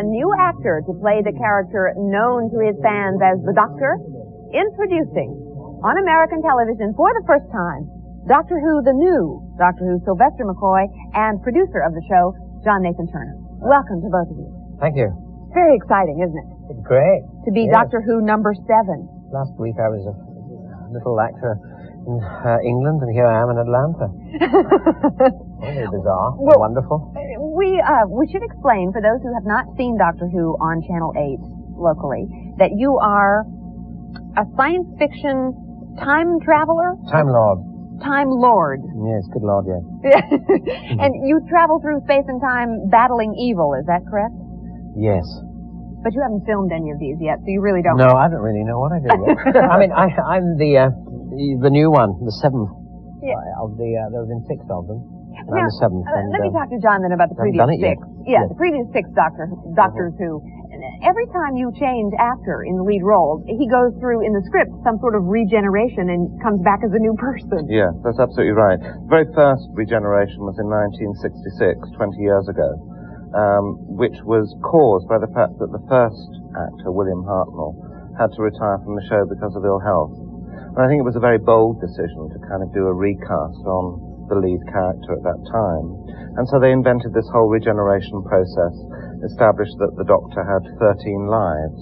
new actor to play the character known to his fans as the Doctor. Introducing, on American television for the first time, Doctor Who, the new Doctor Who, Sylvester McCoy, and producer of the show, John Nathan Turner. Welcome to both of you. Thank you. Very exciting, isn't it? It's great. To be Doctor Who number 7. Last week I was a little actor in England, and here I am in Atlanta. Very bizarre. Well, wonderful. We should explain, for those who have not seen Doctor Who on Channel 8 locally, that you are a science fiction time traveler? Time Lord. Time Lord. Yes, good Lord, yes. And you travel through space and time battling evil, is that correct? Yes. But you haven't filmed any of these yet, so you really don't. No, I don't really know what I do yet. I mean, I'm the new one, the 7th. Yeah. There have been 6 of them. Now, I'm the 7th. Let me talk to John then about the previous 6. Yeah, the previous 6 Doctors Who. Every time you change actor in the lead role, he goes through in the script some sort of regeneration and comes back as a new person. Yeah, that's absolutely right. The very first regeneration was in 1966, 20 years ago, which was caused by the fact that the first actor, William Hartnell, had to retire from the show because of ill health. And I think it was a very bold decision to kind of do a recast on the lead character at that time. And so they invented this whole regeneration process, established that the Doctor had 13 lives.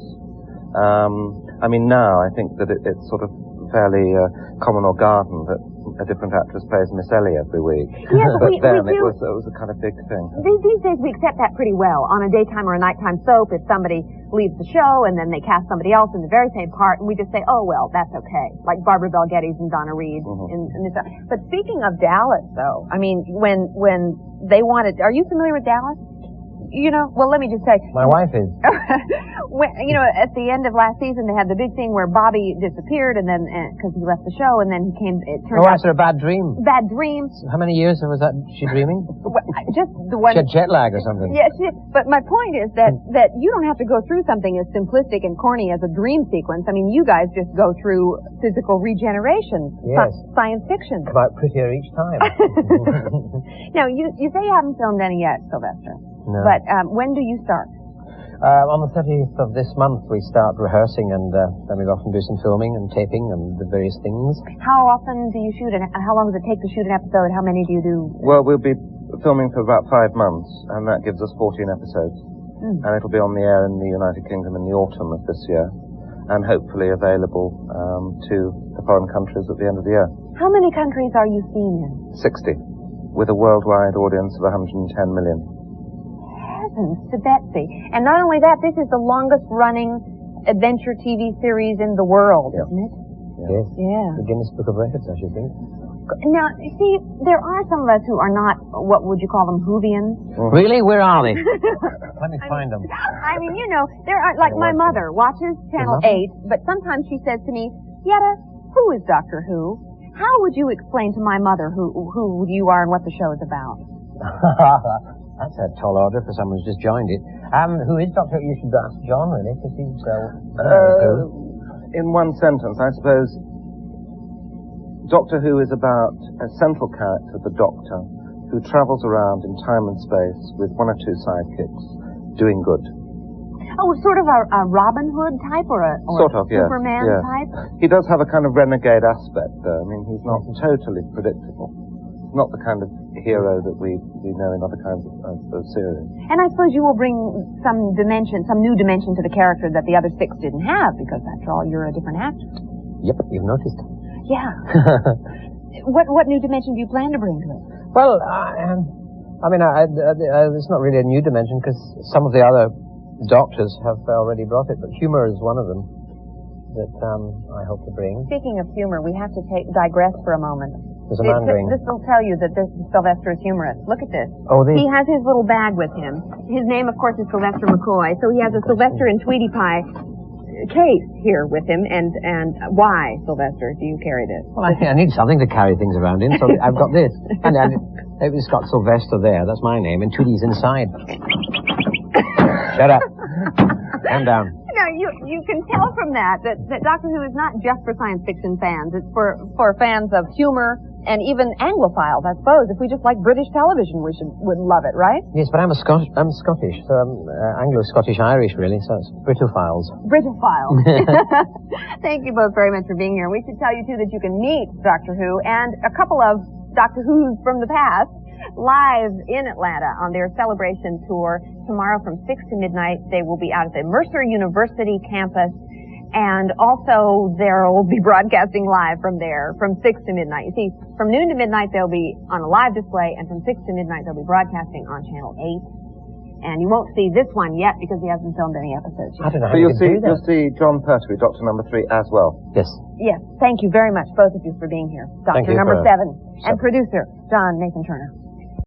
I mean, now I think that it's sort of fairly common or garden that a different actress plays Miss Ellie every week. Yes, but then it was a kind of big thing. These days we accept that pretty well. On a daytime or a nighttime soap, if somebody leaves the show and then they cast somebody else in the very same part, and we just say, oh, well, that's okay. Like Barbara Bel Geddes and Donna Reed. In this. But speaking of Dallas, though, I mean, when they wanted... Are you familiar with Dallas? You know, well, let me just say... My wife is. At the end of last season, they had the big thing where Bobby disappeared, and then, because he left the show, and then he came, it turned out... Oh, after a bad dream. Bad dream. How many years was that, she dreaming? Just the one... She had jet lag or something. Yes, but my point is that you don't have to go through something as simplistic and corny as a dream sequence. I mean, you guys just go through physical regeneration. Yes. Science fiction. About prettier each time. Now, you say you haven't filmed any yet, Sylvester. No. But when do you start? On the 30th of this month, we start rehearsing, and then we go off and do some filming and taping and the various things. How often do you shoot, and how long does it take to shoot an episode? How many do you do? Well, we'll be filming for about 5 months, and that gives us 14 episodes. And it'll be on the air in the United Kingdom in the autumn of this year, and hopefully available to the foreign countries at the end of the year. How many countries are you seen in? 60, with a worldwide audience of 110 million. To Betsy. And not only that, this is the longest running adventure TV series in the world, isn't it? Yes. Yeah. The Guinness Book of Records, I should think. Now, see, there are some of us who are not, what would you call them, Whovians? Really? Where are they? Let me find them. I mean, you know, there are, like my mother watches Channel 8, but sometimes she says to me, Yetta, who is Doctor Who? How would you explain to my mother who you are and what the show is about? That's a tall order for someone who's just joined it. Who is Doctor Who? You should ask John, really, because he's... in one sentence, I suppose, Doctor Who is about a central character, the Doctor, who travels around in time and space with 1 or 2 sidekicks, doing good. Oh, sort of a Robin Hood type or a Superman type? He does have a kind of renegade aspect, though. I mean, he's not totally predictable. Not the kind of hero that we know in other kinds of series. And I suppose you will bring some new dimension to the character that the other 6 didn't have, because after all, you're a different actor. Yep, you've noticed. Yeah. What new dimension do you plan to bring to it? Well, I mean, it's not really a new dimension, because some of the other Doctors have already brought it, but humor is one of them that I hope to bring. Speaking of humor, we have to digress for a moment. There's a man doing... This will tell you that this Sylvester is humorous. Look at this. Oh, He has his little bag with him. His name, of course, is Sylvester McCoy, so he has a Sylvester and Tweety Pie case here with him. And why, Sylvester, do you carry this? Well, I need something to carry things around in, so I've got this. And it's got Sylvester there. That's my name, and Tweety's inside. Shut up. Calm down. No, you can tell from that Doctor Who is not just for science fiction fans. It's for fans of humor and even Anglophiles, I suppose. If we just like British television, would love it, right? Yes, but I'm Scottish, so I'm Anglo-Scottish-Irish, really, so it's Britophiles. Britophiles. Thank you both very much for being here. We should tell you, too, that you can meet Doctor Who and a couple of Doctor Who's from the past live in Atlanta on their celebration tour. Tomorrow from 6 to midnight, they will be out at the Mercer University campus. And also, they'll be broadcasting live from there from 6 to midnight. You see, from noon to midnight, they'll be on a live display, and from 6 to midnight, they'll be broadcasting on Channel 8. And you won't see this one yet because he hasn't filmed any episodes yet. I don't know how you can do that. You'll see John Pertwee, Doctor Number 3, as well. Yes. Yes. Thank you very much, both of you, for being here. Doctor Number 7 and producer John Nathan Turner.